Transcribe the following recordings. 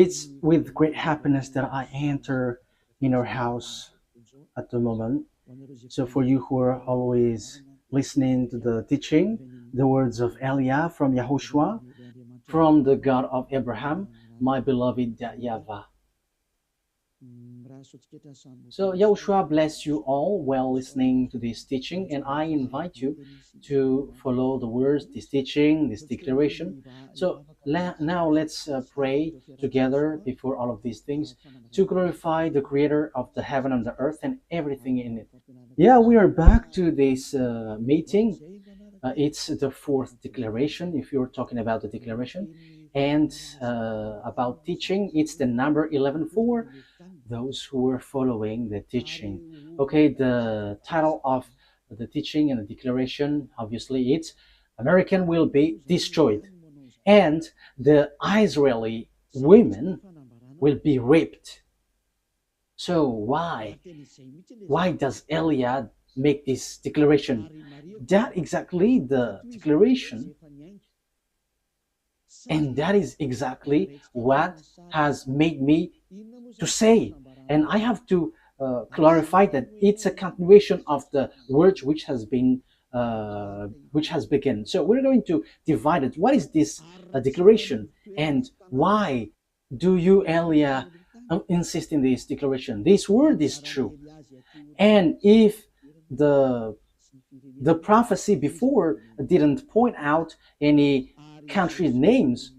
It's with great happiness that I enter in our house at the moment. So for you who are always listening to the teaching, the words of Eliah from YAHOSHUAH, from the God of Abraham, my beloved YAHVAH. So Yahushua bless you all while listening to this teaching, and I invite you to follow the words, this teaching, this declaration. So now let's pray together before all of these things to glorify the Creator of the heaven and the earth and everything in it. Yeah, we are back to this meeting. It's the fourth declaration, if you're talking about the declaration. And about teaching, it's the number 11 for those who are following the teaching. Okay, the title of the teaching and the declaration, obviously, it's American will be destroyed, and the Israeli women will be raped. So why? Why does Eliah make this declaration? That exactly the declaration, and that is exactly what has made me to say. And I have to clarify that it's a continuation of the words which has begun. So we're going to divide it. What is this declaration, and why do you, Eliah, insist in this declaration? This word is true, and if the prophecy before didn't point out any country names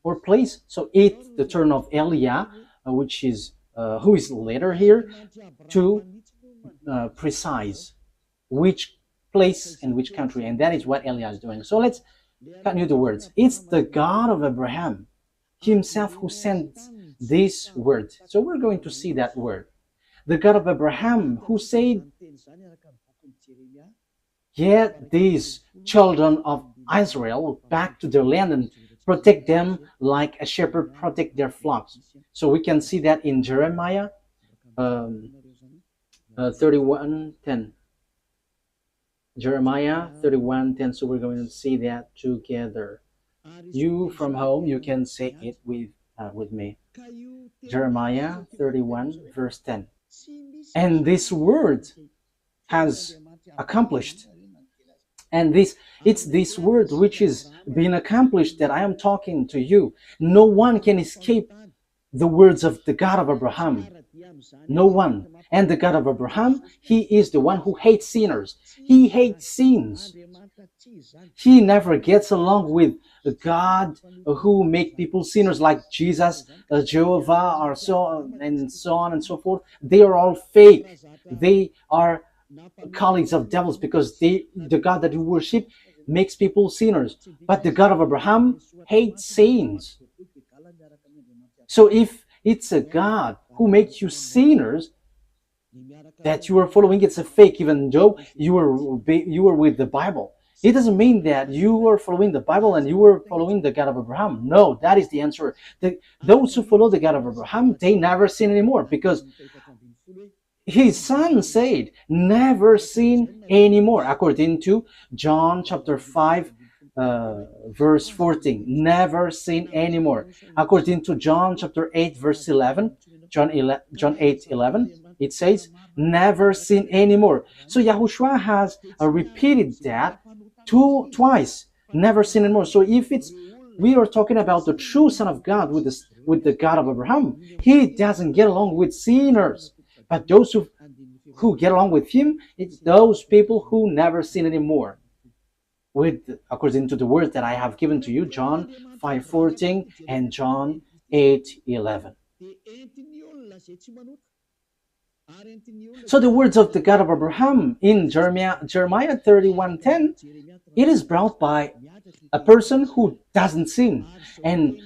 or place, so it's the turn of Eliah, which is who is later here, to precise which place and which country, and that is what Eliah is doing. So let's continue the words. It's the God of Abraham himself who sends this word. So we're going to see that word. The God of Abraham who said, "Get these children of Israel back to their land and protect them like a shepherd protect their flocks." So we can see that in Jeremiah 31:10. Jeremiah 31:10. So we're going to see that together. You from home, you can say it with me. Jeremiah 31 verse 10. And this word has accomplished. And it's this word which is being accomplished that I am talking to you. No one can escape the words of the God of Abraham. No one. And the God of Abraham, he is the one who hates sinners. He hates sins. He never gets along with God who make people sinners like Jesus, Jehovah, or so on and so forth. They are all fake. They are colleagues of devils, because the God that you worship makes people sinners. But the God of Abraham hates sins. So if it's a God who makes you sinners that you are following, it's a fake, even though you are with the Bible. It doesn't mean that you are following the Bible and you are following the God of Abraham. No, that is the answer. Those who follow the God of Abraham, they never sin anymore, because his son said, never sin anymore, according to John chapter 5, verse 14. Never sin anymore. According to John chapter 8, verse 11, John 8:11, it says, never sin anymore. So Yahushua has repeated that twice, never sin anymore. So if we are talking about the true Son of God with the God of Abraham, he doesn't get along with sinners. But those who get along with him, it's those people who never sin anymore. According to the word that I have given to you, John 5:14 and John 8:11. So the words of the God of Abraham in Jeremiah 31:10, it is brought by a person who doesn't sin, and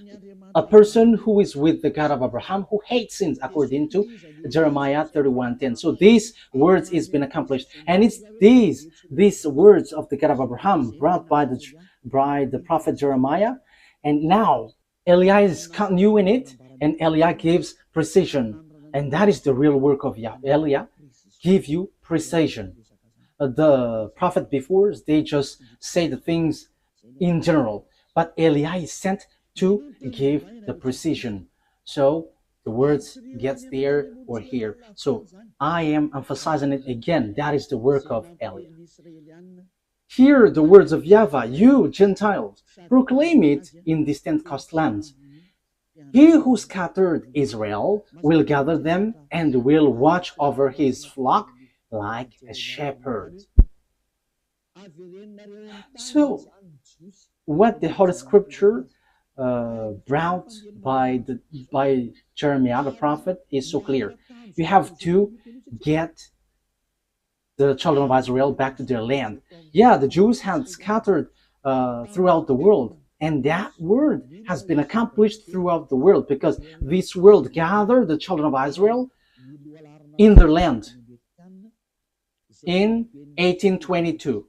a person who is with the God of Abraham who hates sins, according to Jeremiah 31:10. So these words is been accomplished, and it's these words of the God of Abraham brought by the prophet Jeremiah, and now Eliah is continuing it, and Eliah gives precision, and that is the real work of Yah. Eliah give you precision. The prophet before, they just say the things in general, but Eliah is sent to give the precision. So the words gets there or here. So I am emphasizing it again. That is the work of Eliah. Hear the words of YAHVAH, you Gentiles, proclaim it in distant coastlands. He who scattered Israel will gather them and will watch over his flock like a shepherd. So, what the Holy Scripture brought by Jeremiah the prophet is so clear. You have to get the children of Israel back to their land. Yeah, the Jews had scattered throughout the world, and that word has been accomplished throughout the world because this world gathered the children of Israel in their land in 1822.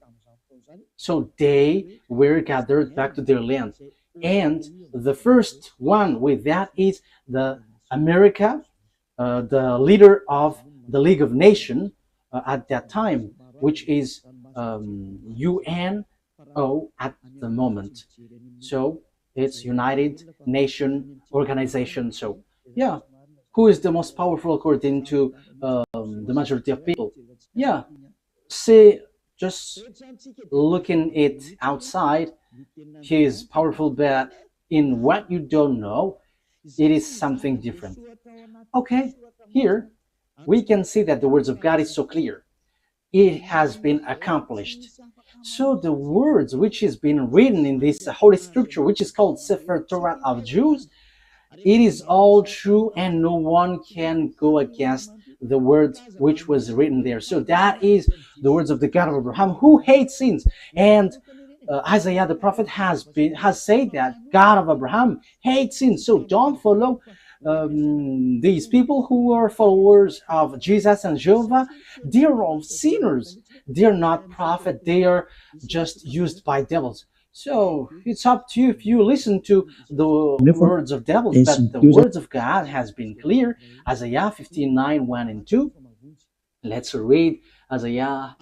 So they were gathered back to their land. And the first one with that is the America, the leader of the League of Nations at that time, which is UNO at the moment. So it's United Nation Organization. So yeah, who is the most powerful according to the majority of people? Yeah, say just looking it outside, he is powerful, but in what you don't know, it is something different. Okay, here we can see that the words of God is so clear. It has been accomplished. So the words which is being written in this Holy Scripture, which is called Sefer Torah of Jews, it is all true and no one can go against the words which was written there. So that is the words of the God of Abraham, who hates sins. And Isaiah the prophet has said that God of Abraham hates sins. So don't follow these people who are followers of Jesus and Jehovah. They are all sinners. They are not prophets. They are just used by devils. So it's up to you if you listen to the words of devils, but the words of God has been clear. Isaiah 59, 1 and 2. Let's read Isaiah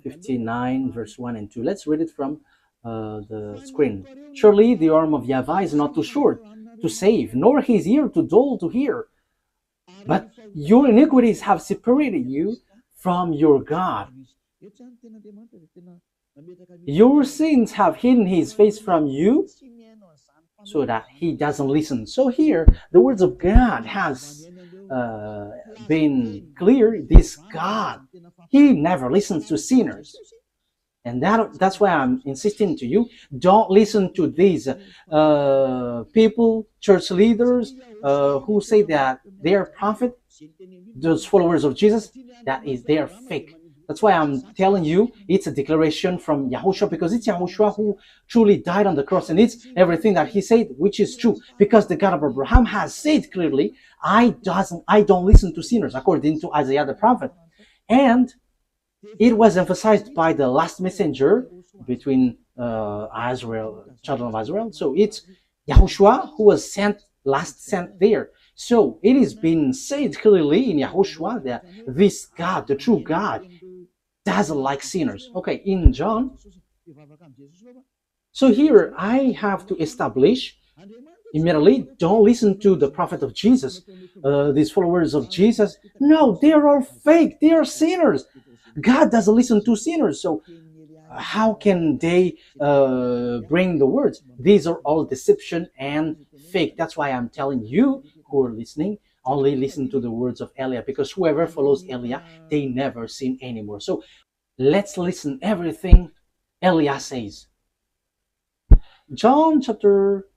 59, verse 1 and 2. Let's read it from the screen. Surely the arm of YAHVAH is not too short to save, nor his ear too dull to hear. But your iniquities have separated you from your God. Your sins have hidden his face from you so that he doesn't listen. So here, the words of God has been clear. This God, he never listens to sinners. And that's why I'm insisting to you, don't listen to these people, church leaders, who say that they are prophet, those followers of Jesus, that is, they are fake. That's why I'm telling you, it's a declaration from YAHOSHUAH, because it's YAHOSHUAH who truly died on the cross, and it's everything that he said, which is true, because the God of Abraham has said clearly, I don't listen to sinners, according to Isaiah the prophet. And it was emphasized by the last messenger between Israel, children of Israel. So it's YAHOSHUAH who was last sent there. So it is being said clearly in YAHOSHUAH that this God, the true God, doesn't like sinners. Okay, in John. So here I have to establish immediately, don't listen to the prophet of Jesus, these followers of Jesus. No, they are all fake. They are sinners. God doesn't listen to sinners. So how can they bring the words? These are all deception and fake. That's why I'm telling you who are listening, only listen to the words of Eliah, because whoever follows Eliah, they never sin anymore. So let's listen everything Eliah says. John chapter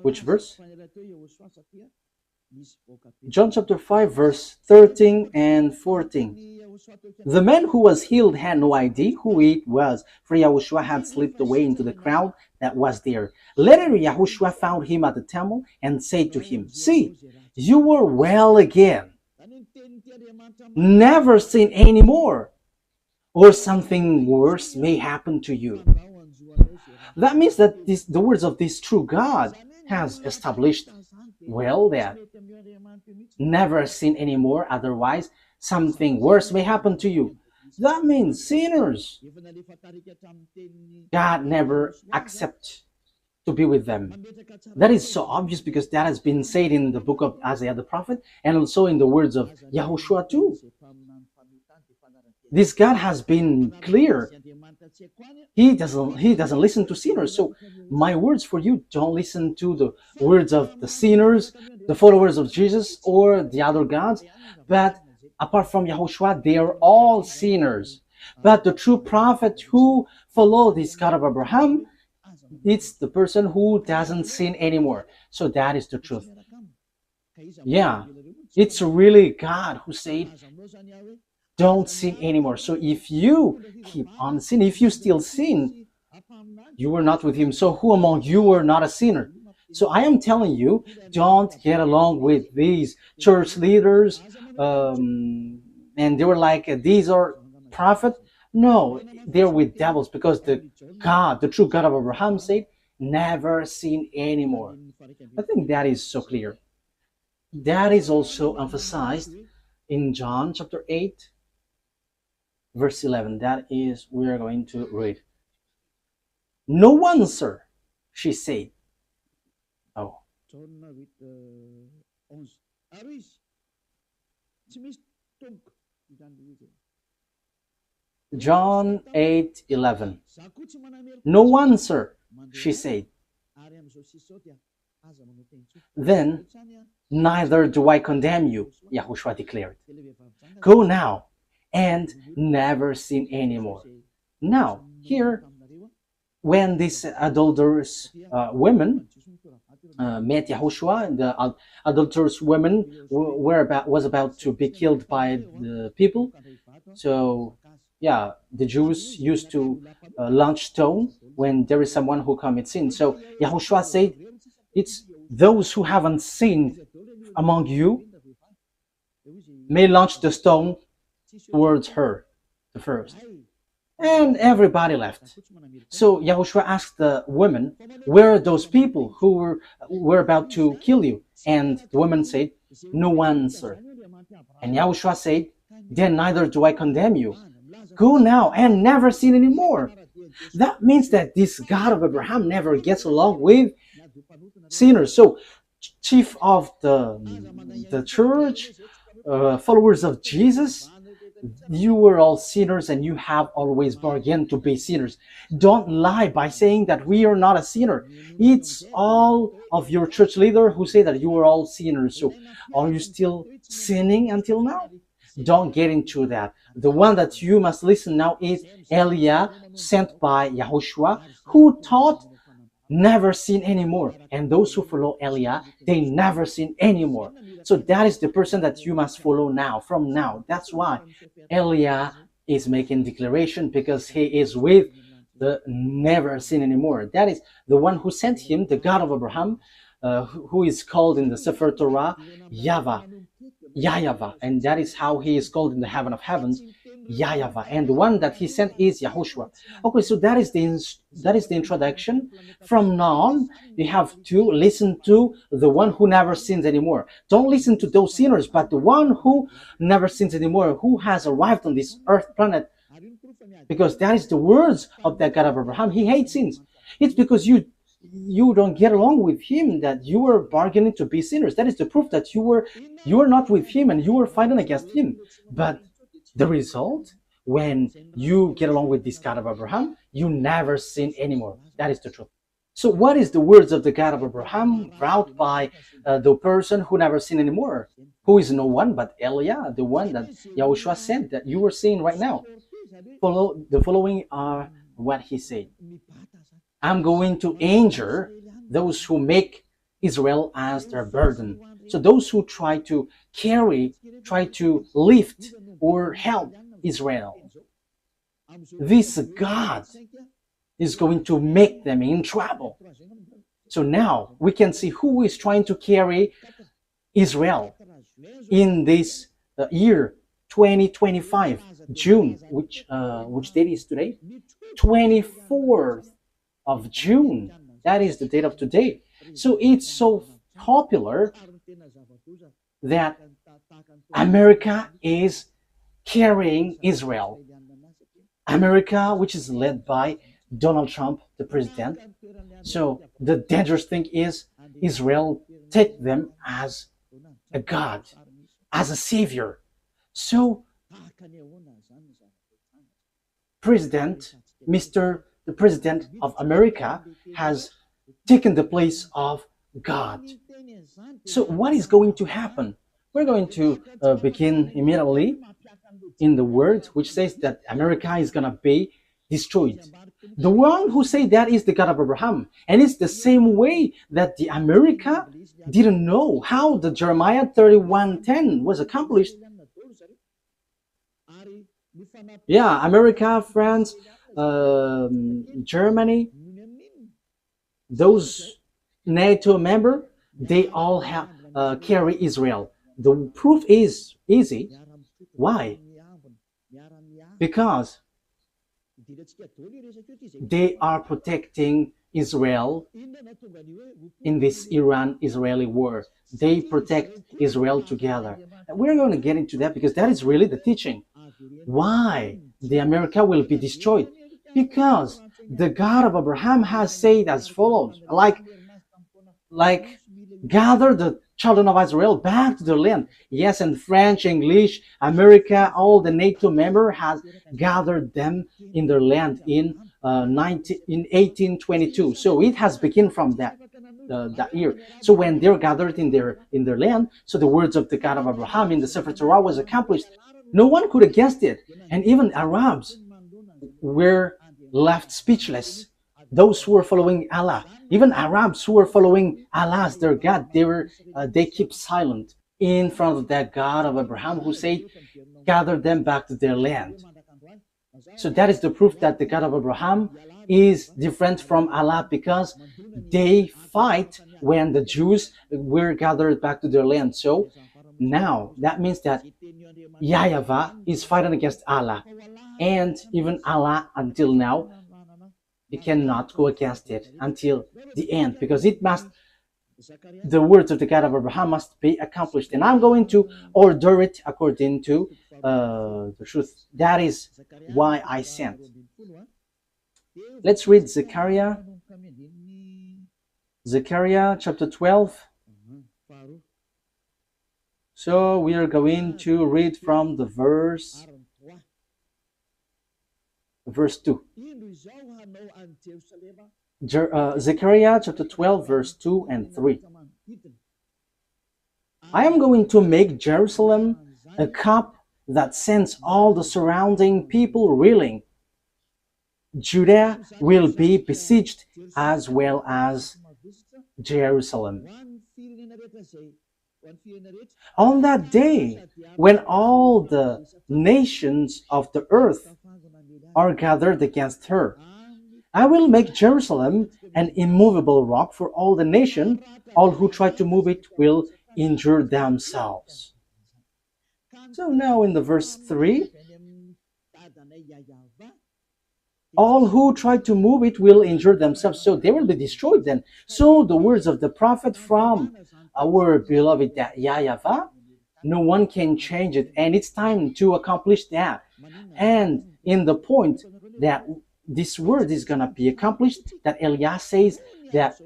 which verse? John chapter 5, verse 13 and 14. The man who was healed had no idea who it was, for YAHOSHUAH had slipped away into the crowd that was there. Later, YAHOSHUAH found him at the temple and said to him, "See, you are well again. Never sin anymore, or something worse may happen to you." That means that the words of this true God has established well that never sin anymore, otherwise something worse may happen to you. That means sinners, God never accepts to be with them. That is so obvious because that has been said in the book of Isaiah the prophet and also in the words of YAHOSHUAH too. This God has been clear. He doesn't listen to sinners. So my words for you, don't listen to the words of the sinners, the followers of Jesus, or the other gods. But apart from YAHOSHUAH, they are all sinners. But the true prophet who follows this God of Abraham, it's the person who doesn't sin anymore. So that is the truth. Yeah, it's really God who said, don't sin anymore. So if you keep on sinning, if you still sin, you were not with him. So who among you were not a sinner? So I am telling you, don't get along with these church leaders. And they were like, these are prophets. No, they're with devils because the true God of Abraham said, never sin anymore. I think that is so clear. That is also emphasized in John chapter 8, verse 11. That is, we are going to read. No one, sir, she said. Oh. John 8:11. No one, sir, she said. Then, neither do I condemn you, YAHOSHUAH declared. Go now and never sin anymore. Now, here, when these adulterous women met YAHOSHUAH, the adulterous women was about to be killed by the people. So, yeah, the Jews used to launch stone when there is someone who commits sin. So YAHOSHUAH said, it's those who haven't sinned among you may launch the stone towards her, the first. And everybody left. So YAHOSHUAH asked the women, where are those people who were about to kill you? And the woman said, no one, sir. And YAHOSHUAH said, then neither do I condemn you. Go now and never sin anymore. That means that this God of Abraham never gets along with sinners. So chief of the church, followers of Jesus, you were all sinners and you have always bargained to be sinners. Don't lie by saying that we are not a sinner. It's all of your church leader who say that you are all sinners. So are you still sinning until now? Don't get into that. The one that you must listen now is Eliah, sent by YAHOSHUAH, who taught never sin anymore. And those who follow Eliah, they never sin anymore. So that is the person that you must follow now, from now. That's why Eliah is making declaration, because he is with the never sin anymore. That is the one who sent him, the God of Abraham, who is called in the Sefer Torah YAHVAH, YAHVAH, and that is how he is called in the heaven of heavens, YAHVAH, and the one that he sent is YAHOSHUAH. Okay, so that is the introduction. From now on, you have to listen to the one who never sins anymore. Don't listen to those sinners, but the one who never sins anymore, who has arrived on this earth planet, because that is the words of that God of Abraham. He hates sins. It's because you don't get along with him that you were bargaining to be sinners. That is the proof that you were not with him and you were fighting against him. But the result, when you get along with this God of Abraham, you never sin anymore. That is the truth. So what is the words of the God of Abraham brought by the person who never sinned anymore? Who is no one but Eliah, the one that YAHOSHUAH sent, that you were seeing right now. The following are what he said. I'm going to injure those who make Israel as their burden. So those who try to lift or help Israel, this God is going to make them in trouble. So now we can see who is trying to carry Israel in this year 2025, June, which date is today? 24th of June. That is the date of today. So it's so popular that America is carrying Israel. America, which is led by Donald Trump, the president. So the dangerous thing is Israel take them as a God, as a savior. So President, Mr. the President of America has taken the place of God. So what is going to happen? We're going to begin immediately in the word which says that America is going to be destroyed. The one who say that is the God of Abraham. And it's the same way that the America didn't know how the Jeremiah 31:10 was accomplished. Yeah, America, France, Germany, those NATO member, they all have carry Israel. The proof is easy. Why? Because they are protecting Israel in this Iran-Israeli war. They protect Israel together. And we're going to get into that because that is really the teaching. Why the America will be destroyed? Because the God of Abraham has said as follows, like gather the children of Israel back to their land. Yes, and French, English, America, all the NATO member has gathered them in their land in 1822. So it has begun from that year. So when they're gathered in their land, so the words of the God of Abraham in the Sefer Torah was accomplished. No one could have guessed it, and even Arabs were left speechless. Those who were following Allah, even Arabs who were following Allah as their God, they keep silent in front of that God of Abraham who said, gather them back to their land. So that is the proof that the God of Abraham is different from Allah, because they fight when the Jews were gathered back to their land. So now that means that YAHVAH is fighting against Allah, and even Allah until now, he cannot go against it until the end, because the words of the God of Abraham must be accomplished, and I'm going to order it according to the truth. That is why I sent. Let's read Zechariah chapter 12. So we are going to read from the verse 2. Zechariah chapter 12, verse 2 and 3. I am going to make Jerusalem a cup that sends all the surrounding people reeling. Judah will be besieged as well as Jerusalem. On that day, when all the nations of the earth are gathered against her, I will make Jerusalem an immovable rock for all the nation. All who try to move it will injure themselves. So now in the verse 3, all who try to move it will injure themselves. So they will be destroyed then. So the words of the prophet from our beloved YAHVAH, no one can change it. And it's time to accomplish that. And in the point that this word is going to be accomplished, that Elias says that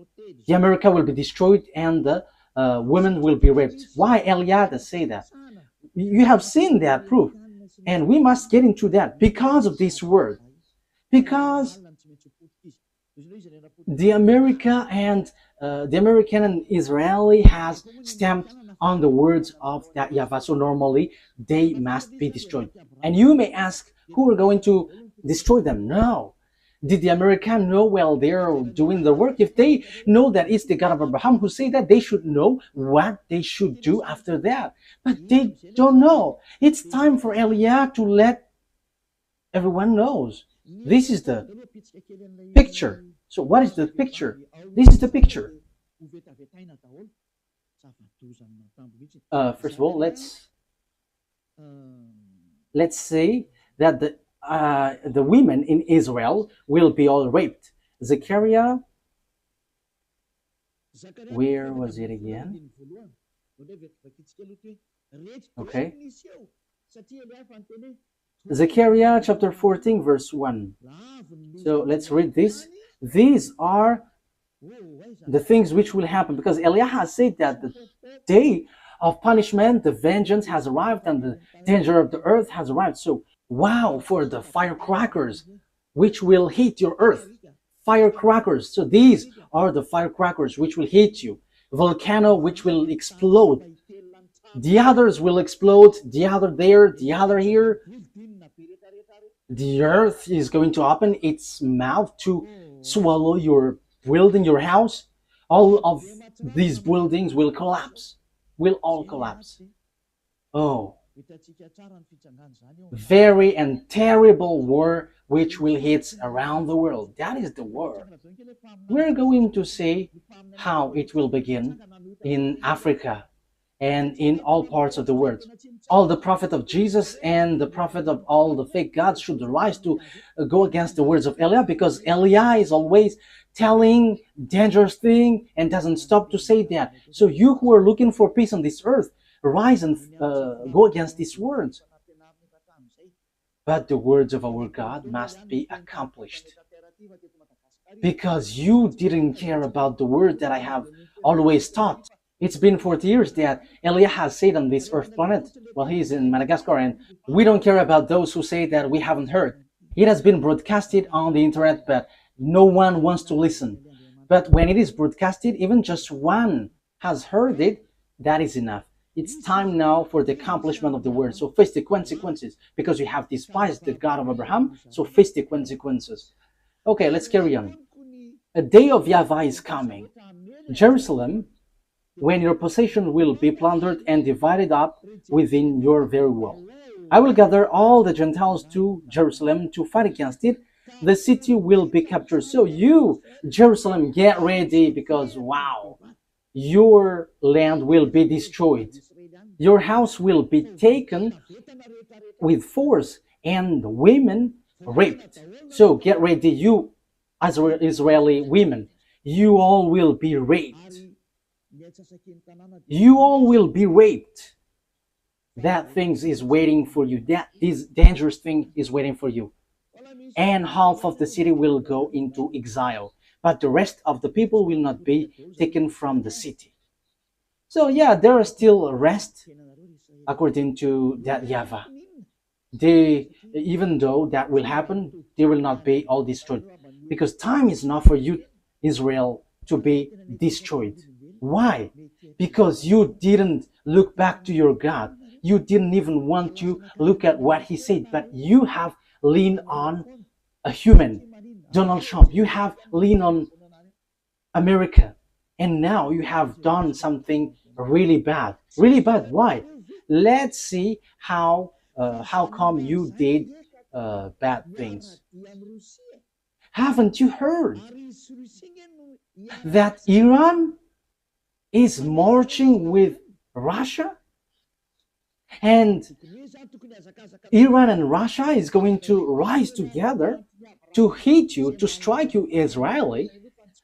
the America will be destroyed and the women will be raped. Why Elias say that? You have seen that proof. And we must get into that because of this word. Because the American and Israeli has stamped on the words of that YAHVAH. So normally they must be destroyed. And you may ask, who are going to destroy them? No. Did the American know while they're doing the work? If they know that it's the God of Abraham who say that, they should know what they should do after that. But they don't know. It's time for Eliah to let everyone knows. This is the picture. So what is the picture? This is the picture. First of all, let's say that the women in Israel will be all raped. Zechariah, where was it again? Okay. Zechariah chapter 14 verse 1. So let's read this. These are the things which will happen, because Eliah has said that the day of punishment, the vengeance has arrived, and the danger of the earth has arrived. So wow for the firecrackers which will hit your earth. Firecrackers. So these are the firecrackers which will hit you. Volcano which will explode. The others will explode, the other there, the other here. The earth is going to open its mouth to swallow your building, your house. All of these buildings will collapse, will all collapse. Oh, very and terrible war which will hit around the world. That is the war. We're going to see how it will begin in Africa and in all parts of the world. All the prophet of Jesus and the prophet of all the fake gods should rise to go against the words of Eliah, because Eliah is always telling dangerous thing and doesn't stop to say that. So you who are looking for peace on this earth, rise and go against these words. But the words of our God must be accomplished, because you didn't care about the word that I have always taught. It's been 40 years that Eliah has said on this earth planet while he's in Madagascar, and we don't care about those who say that we haven't heard. It has been broadcasted on the internet, but no one wants to listen. But when it is broadcasted, even just one has heard it, that is enough. It's time now for the accomplishment of the word. So face the consequences, because you have despised the God of Abraham, so face the consequences. Okay, let's carry on. A day of YAHVAH is coming. Jerusalem, when your possession will be plundered and divided up within your very wall. I will gather all the Gentiles to Jerusalem to fight against it. The city will be captured. So you, Jerusalem, get ready, because wow, your land will be destroyed. Your house will be taken with force and women raped. So get ready, you Israeli women. You all will be raped. You all will be raped. That thing is waiting for you. This dangerous thing is waiting for you. And half of the city will go into exile, but the rest of the people will not be taken from the city. So yeah, there are still rest according to that YAHVAH. Even though that will happen, they will not be all destroyed, because time is not for you, Israel, to be destroyed. Why? Because you didn't look back to your God. You didn't even want to look at what he said, but you have leaned on a human, Donald Trump. You have leaned on America, and now you have done something really bad. Really bad. Why? Let's see how come you did bad things. Haven't you heard that Iran is marching with Russia? And Iran and Russia is going to rise together to hit you, to strike you, Israeli.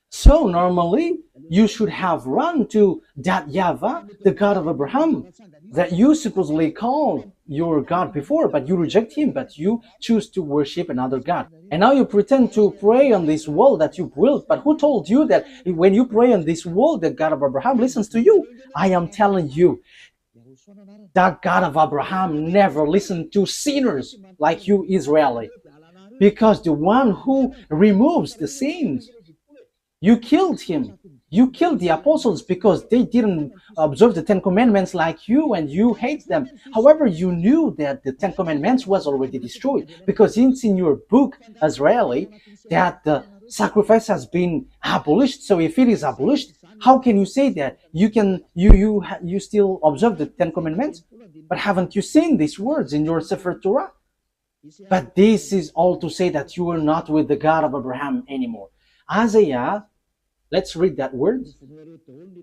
So normally you should have run to that YAHVAH, the God of Abraham, that you supposedly call your God before, but you reject him, but you choose to worship another God. And now you pretend to pray on this wall that you built, but who told you that when you pray on this wall, the God of Abraham listens to you? I am telling you, that God of Abraham never listened to sinners like you, Israeli, because the one who removes the sins, you killed him. You killed the apostles because they didn't observe the Ten Commandments like you, and you hate them. However, you knew that the Ten Commandments was already destroyed, because it's in your book, Israeli, that the sacrifice has been abolished. So if it is abolished, how can you say that you still observe the Ten Commandments? But haven't you seen these words in your Sefer Torah? But this is all to say that you are not with the God of Abraham anymore. Isaiah, let's read that word.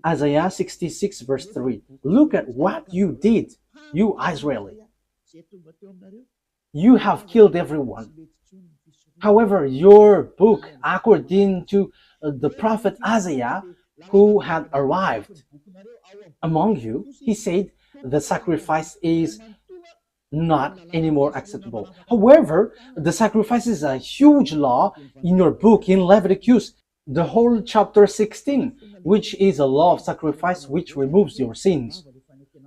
Isaiah 66 verse 3. Look at what you did, you Israeli. You have killed everyone. However, your book, according to the prophet Isaiah, who had arrived among you, he said the sacrifice is not anymore acceptable. However, the sacrifice is a huge law in your book, in Leviticus, the whole chapter 16, which is a law of sacrifice which removes your sins.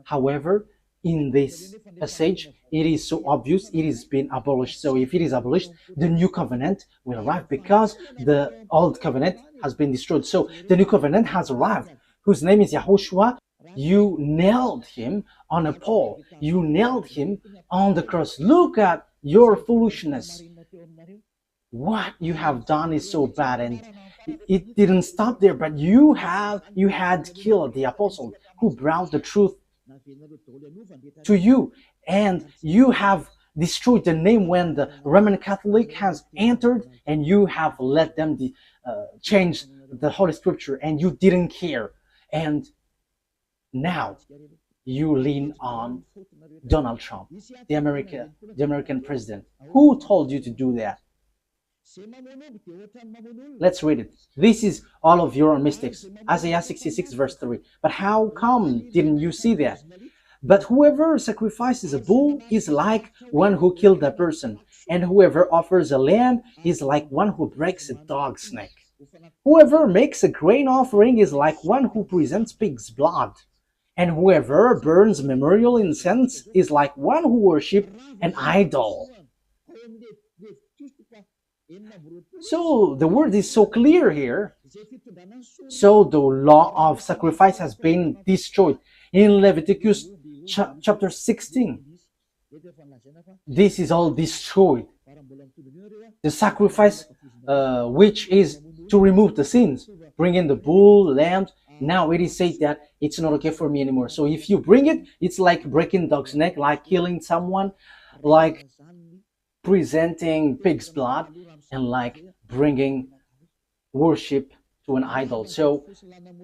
However, in this passage, it is so obvious it is been abolished. So if it is abolished, the new covenant will arrive because the old covenant has been destroyed. So the new covenant has arrived, whose name is YAHOSHUAH. You nailed him on a pole. You nailed him on the cross. Look at your foolishness. What you have done is so bad, and it didn't stop there, but you had killed the apostle who brought the truth to you, and you have destroyed the name when the Roman Catholic has entered, and you have let them change the Holy Scripture, and you didn't care. And now you lean on Donald Trump, the American president. Who told you to do that? Let's read it. This is all of your mistakes. Isaiah 66 verse 3. But how come didn't you see that? But whoever sacrifices a bull is like one who killed a person, and whoever offers a lamb is like one who breaks a dog's neck. Whoever makes a grain offering is like one who presents pig's blood, and whoever burns memorial incense is like one who worships an idol. So the word is so clear here. So the law of sacrifice has been destroyed. In Leviticus chapter 16, this is all destroyed. The sacrifice, which is to remove the sins, bring in the bull, lambs. Now it is said that it's not okay for me anymore. So if you bring it, it's like breaking dog's neck, like killing someone, like presenting pig's blood, and like bringing worship to an idol. So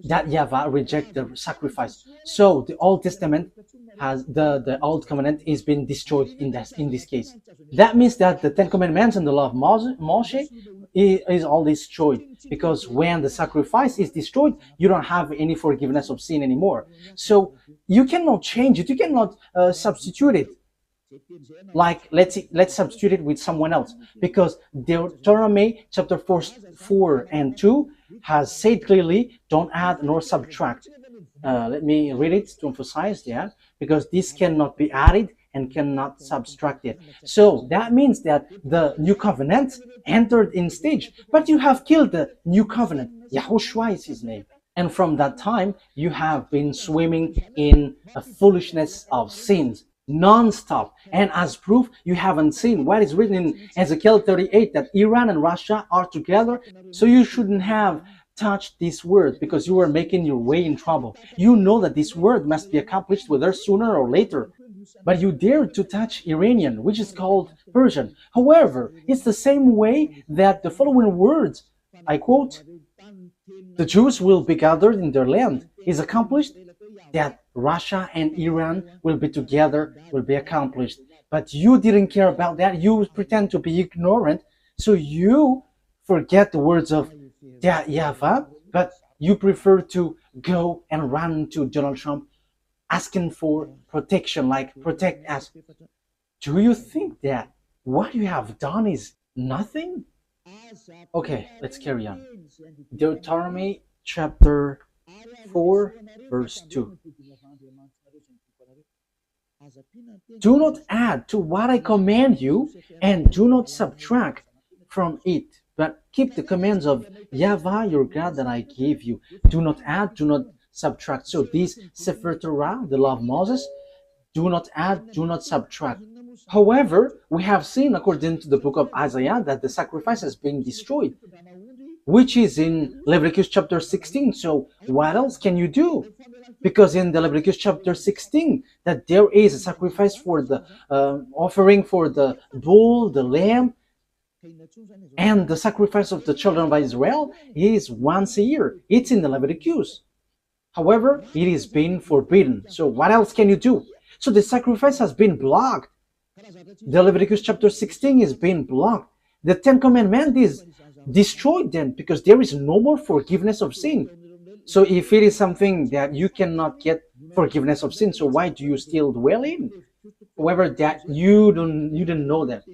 that YAHVAH reject the sacrifice. So the Old Testament has the Old Covenant is being destroyed in this case. That means that the Ten Commandments and the law of Moshe is all destroyed, because when the sacrifice is destroyed, you don't have any forgiveness of sin anymore. So you cannot change it. You cannot substitute it. Like let's substitute it with someone else, because Deuteronomy chapter 4 and 2 has said clearly, don't add nor subtract. Let me read it to emphasize that, because this cannot be added and cannot subtract it. So that means that the new covenant entered in stage, but you have killed the new covenant. YAHOSHUAH is his name. And from that time, you have been swimming in a foolishness of sins non-stop. And as proof, you haven't seen what is written in Ezekiel 38, that Iran and Russia are together. So you shouldn't have touched this word, because you were making your way in trouble. You know that this word must be accomplished whether sooner or later. But you dared to touch Iranian, which is called Persian. However, it's the same way that the following words, I quote, the Jews will be gathered in their land, is accomplished, that Russia and Iran will be together, will be accomplished. But you didn't care about that. You pretend to be ignorant. So you forget the words of YAHVAH, but you prefer to go and run to Donald Trump asking for protection, like protect us. Do you think that what you have done is nothing? Okay, let's carry on. Deuteronomy chapter 4 verse 2. Do not add to what I command you, and do not subtract from it, but keep the commands of YAHVAH your God that I gave you. Do not add, do not subtract. So this Sefer Torah, the law of Moses, do not add, do not subtract. However, we have seen according to the book of Isaiah that the sacrifice has been destroyed, which is in Leviticus chapter 16. So what else can you do? Because in the Leviticus chapter 16, that there is a sacrifice for the offering for the bull, the lamb, and the sacrifice of the children of Israel is once a year. It's in the Leviticus. However, it is being forbidden. So what else can you do? So the sacrifice has been blocked. The Leviticus chapter 16 is being blocked. The Ten Commandments is destroyed then, because there is no more forgiveness of sin. So if it is something that you cannot get forgiveness of sin, so why do you still dwell in? However, that you didn't know that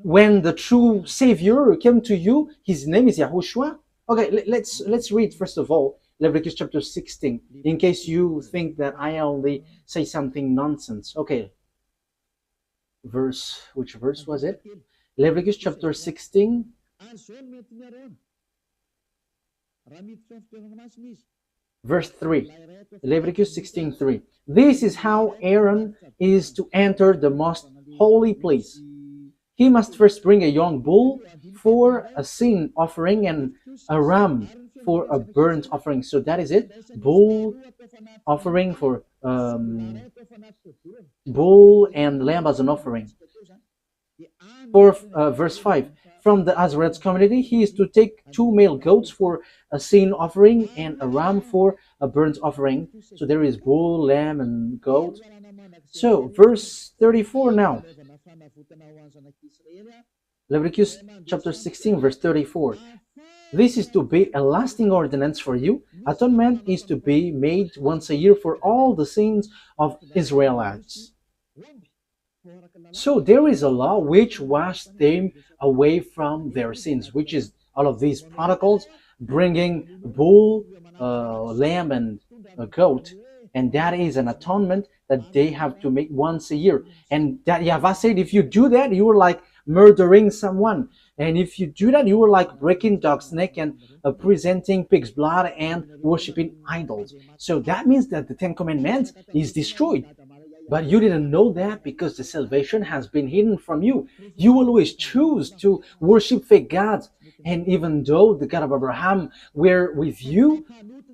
when the true Savior came to you, his name is Yahushua. Okay, let's read first of all Leviticus chapter 16, in case you think that I only say something nonsense. Okay, which verse was it? Leviticus chapter 16, verse 3. Leviticus 16:3. This is how Aaron is to enter the most holy place. He must first bring a young bull for a sin offering and a ram for a burnt offering. So that is it. Bull offering for bull and lamb as an offering. For verse 5, from the Azarite community, he is to take 2 male goats for a sin offering and a ram for a burnt offering. So there is bull, lamb, and goat. So verse 34 now. Leviticus chapter 16, verse 34. This is to be a lasting ordinance for you. Atonement is to be made once a year for all the sins of Israelites. So there is a law which washed them away from their sins, which is all of these protocols, bringing bull, lamb, and a goat, and that is an atonement that they have to make once a year. And that YAHVAH said, if you do that, you are like murdering someone, and if you do that, you are like breaking dog's neck and presenting pig's blood and worshiping idols. So that means that the Ten Commandments is destroyed. But you didn't know that because the salvation has been hidden from you. You always choose to worship fake gods. And even though the God of Abraham were with you,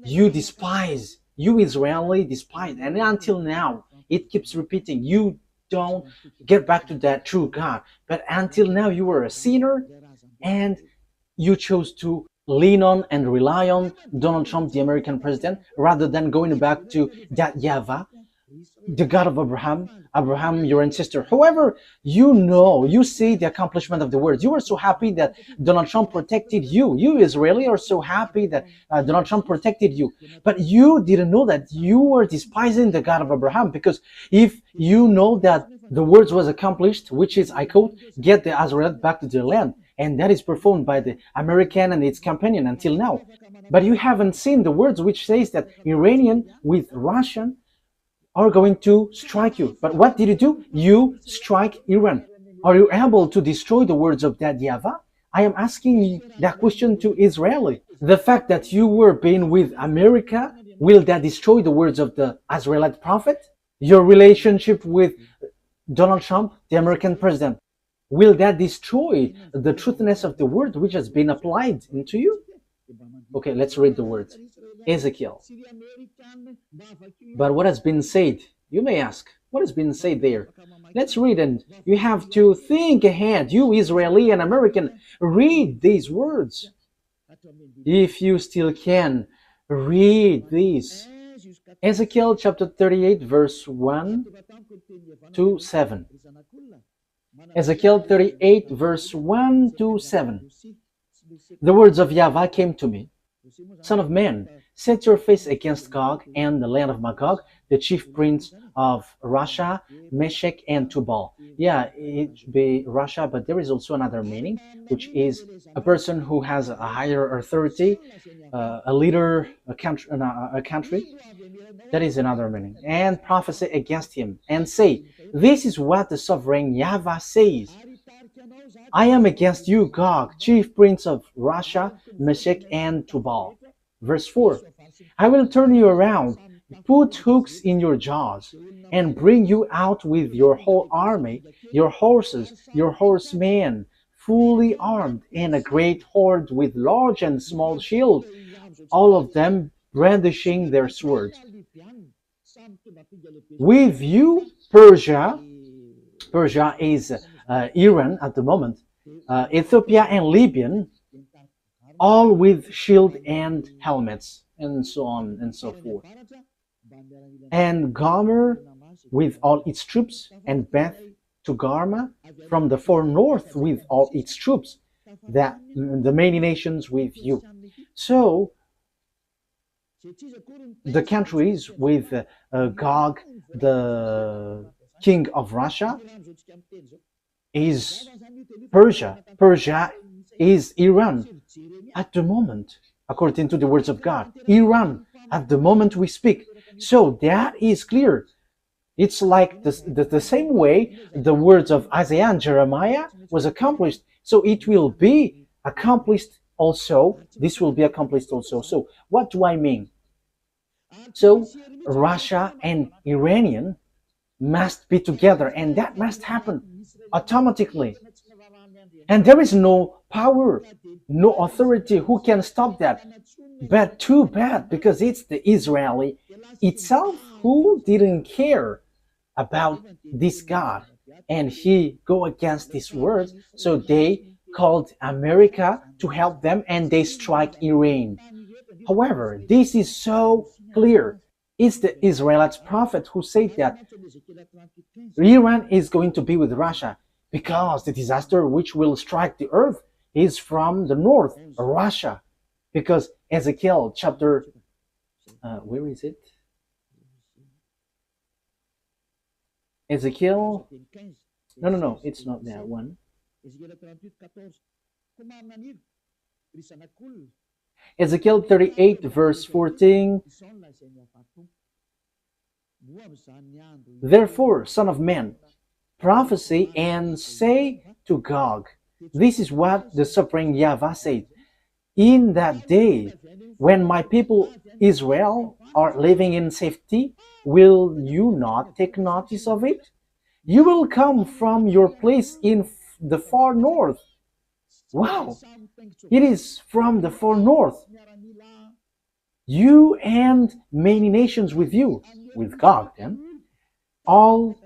you despise. You Israeli despise. And until now, it keeps repeating. You don't get back to that true God. But until now, you were a sinner and you chose to lean on and rely on Donald Trump, the American president, rather than going back to that YAHVAH, the God of Abraham, your ancestor. However, you see the accomplishment of the words. You are so happy that Donald Trump protected you. You Israeli are so happy that Donald Trump protected you. But you didn't know that you were despising the God of Abraham, because if you know that the words was accomplished, which is, I quote, get the Azarite back to their land, and that is performed by the American and its companion until now. But you haven't seen the words which says that Iranian with Russian are going to strike you. But what did you do? You strike Iran. Are you able to destroy the words of that YAHVAH? I am asking that question to Israeli. The fact that you were being with America, will that destroy the words of the Israelite prophet? Your relationship with Donald Trump, the American president, will that destroy the truthness of the word which has been applied into you? Okay, let's read the words. Ezekiel. But what has been said? You may ask, what has been said there? Let's read, and you have to think ahead. You Israeli and American, read these words. If you still can, read these. Ezekiel chapter 38, verse 1 to 7. Ezekiel 38, verse 1 to 7. The words of YAHVAH came to me. Son of man, set your face against Gog and the land of Magog, the chief prince of Russia, Meshech, and Tubal. Yeah, it should be Russia, but there is also another meaning, which is a person who has a higher authority, a leader, a country. That is another meaning. And prophesy against him, and say, this is what the sovereign YAHVAH says. I am against you, Gog, chief prince of Russia, Meshech, and Tubal. Verse 4. I will turn you around, put hooks in your jaws, and bring you out with your whole army, your horses, your horsemen, fully armed, and a great horde with large and small shields, all of them brandishing their swords. With you, Persia is Iran at the moment, Ethiopia and Libya, all with shield and helmets, and so on and so forth. And Gomer with all its troops, and Beth Togarmah from the far north with all its troops, that the many nations with you. So the countries with Gog, the king of Russia, is Persia. Persia is Iran at the moment, according to the words of God. Iran at the moment we speak. So that is clear. It's like the same way the words of Isaiah and Jeremiah was accomplished. So it will be accomplished also. This will be accomplished also. So what do I mean? So Russia and Iranian must be together, and that must happen automatically. And there is no power, no authority who can stop that. But too bad, because it's the Israeli itself who didn't care about this God, and he go against his words. So they called America to help them, and they strike Iran. However, this is so clear. It's the Israelite prophet who said that Iran is going to be with Russia because the disaster which will strike the earth is from the north, Russia. Because Ezekiel chapter, where is it? Ezekiel, no, it's not that one. Ezekiel 38 verse 14. Therefore, son of man, prophesy and say to Gog, this is what the sovereign YAHVAH said. In that day, when my people Israel are living in safety, will you not take notice of it? You will come from your place in the far north. Wow! It is from the far north. You and many nations with you, with God then, all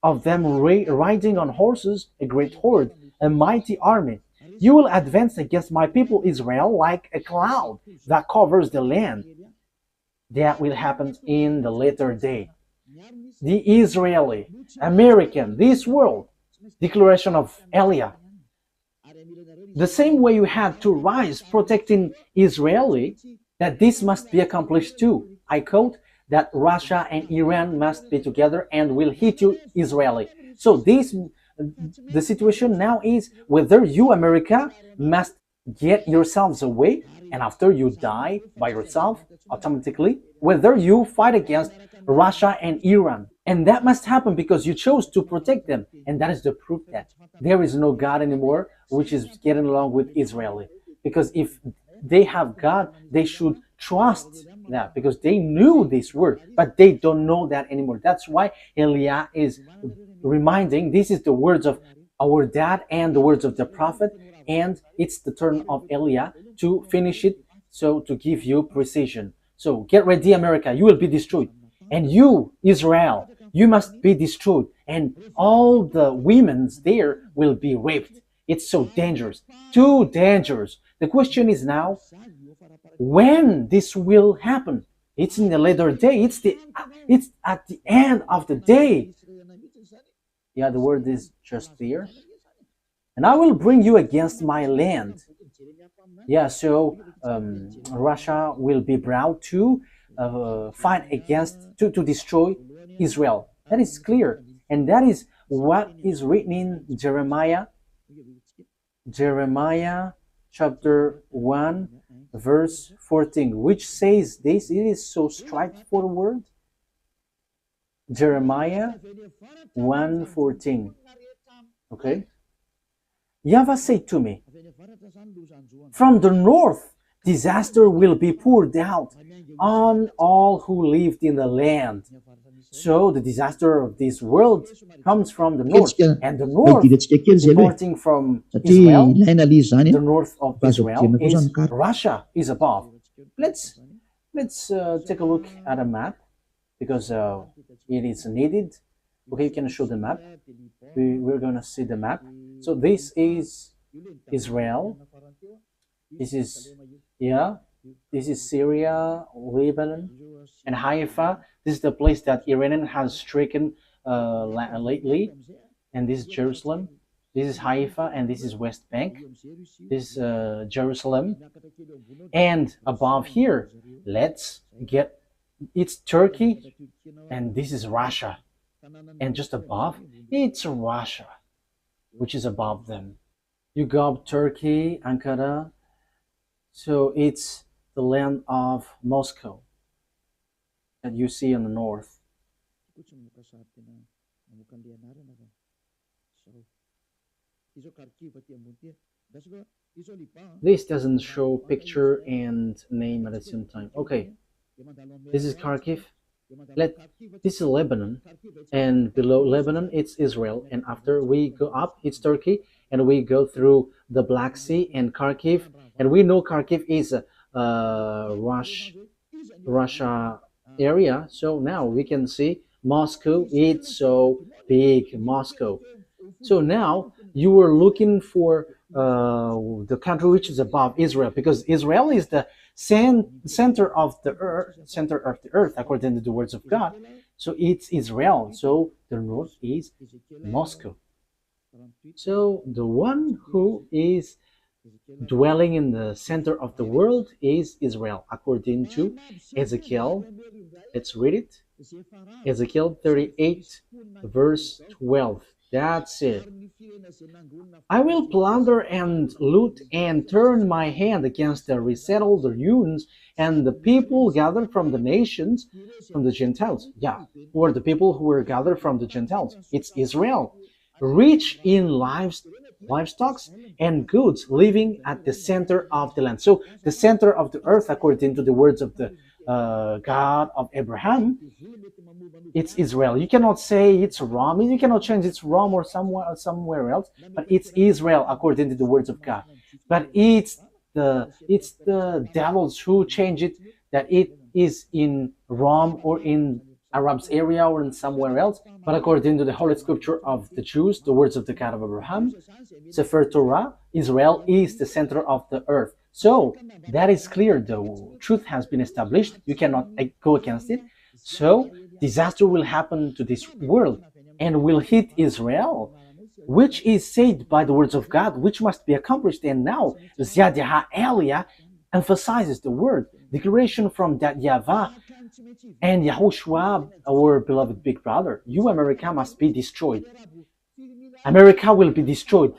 of them riding on horses, a great horde, a mighty army. You will advance against my people Israel like a cloud that covers the land. That will happen in the later day. The Israeli, American, this world, declaration of Eliah. The same way you had to rise protecting Israeli, that this must be accomplished too. I quote, that Russia and Iran must be together and will hit you Israeli. So the situation now is whether you, America, must get yourselves away, and after you die by yourself automatically, whether you fight against Russia and Iran. And that must happen because you chose to protect them. And that is the proof that there is no God anymore which is getting along with Israeli. Because if they have God, they should trust that, because they knew this word, but they don't know that anymore. That's why Eliah is reminding, this is the words of our dad and the words of the prophet, and it's the turn of Eliah to finish it, so to give you precision. So get ready, America, you will be destroyed. And you, Israel, you must be destroyed. And all the women there will be raped. It's so dangerous, too dangerous. The question is now, when this will happen? It's in the later day. It's at the end of the day. Yeah, the word is just there. And I will bring you against my land. Yeah, so Russia will be brought to fight against, to destroy Israel. That is clear. And that is what is written in Jeremiah chapter 1 verse 14, which says this. It is so straightforward. Jeremiah 1:14. Okay. YAHVAH said to me, from the north disaster will be poured out on all who lived in the land. So the disaster of this world comes from the north, and the north, departing from Israel, the north of Israel is Russia, is above. Let's take a look at a map, because it is needed. Okay, you can show the map. We're going to see the map. So this is Israel. This is, yeah, this is Syria, Lebanon, and Haifa. This is the place that Iran has stricken lately. And this is Jerusalem. This is Haifa, and this is West Bank. This is Jerusalem. And above here, Let's get, it's Turkey, and this is Russia. And just above, it's Russia, which is above them. You go up Turkey, Ankara, so it's the land of Moscow that you see in the north. This doesn't show picture and name at the same time. Okay, this is Kharkiv. This is Lebanon, and below Lebanon it's Israel, and after we go up it's Turkey, and we go through the Black Sea and Kharkiv, and we know Kharkiv is a Russia area. So now we can see Moscow. It's so big, Moscow. So now you were looking for the country which is above Israel, because Israel is the center of the earth, according to the words of God. So it's Israel. So the north is Moscow. So the one who is dwelling in the center of the world is Israel, according to Ezekiel. Let's read it. Ezekiel 38, verse 12. That's it. I will plunder and loot and turn my hand against the resettled ruins and the people gathered from the nations, from the Gentiles. Yeah, or the people who were gathered from the Gentiles. It's Israel, rich in livestock and goods, living at the center of the land. So the center of the earth, according to the words of the God of Abraham, it's Israel. You cannot say it's Rome. You cannot change it's Rome or somewhere else, but it's Israel according to the words of God. But it's the devils who change it, that it is in Rome or in Arab's area or in somewhere else. But according to the Holy Scripture of the Jews, the words of the God of Abraham, Sefer Torah, Israel is the center of the earth. So that is clear. The truth has been established. You cannot go against it. So disaster will happen to this world and will hit Israel, which is said by the words of God, which must be accomplished. And now YAH Elia emphasizes the word declaration from that YAHVAH and YAHOSHUAH, our beloved big brother. You, America, must be destroyed. America will be destroyed.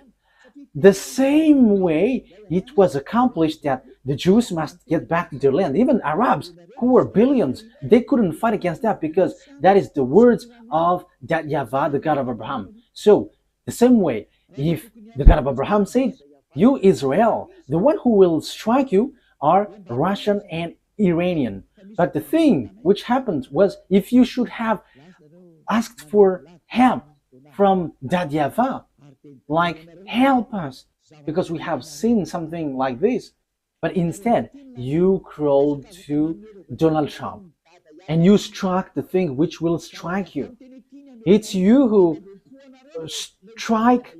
The same way it was accomplished that the Jews must get back to their land. Even Arabs, who were billions, they couldn't fight against that, because that is the words of that YAHVAH, the God of Abraham. So, the same way, if the God of Abraham said, you Israel, the one who will strike you are Russian and Iranian. But the thing which happened was, if you should have asked for help from that YAHVAH, like, help us, because we have seen something like this. But instead, you crawled to Donald Trump and you struck the thing which will strike you. It's you who strike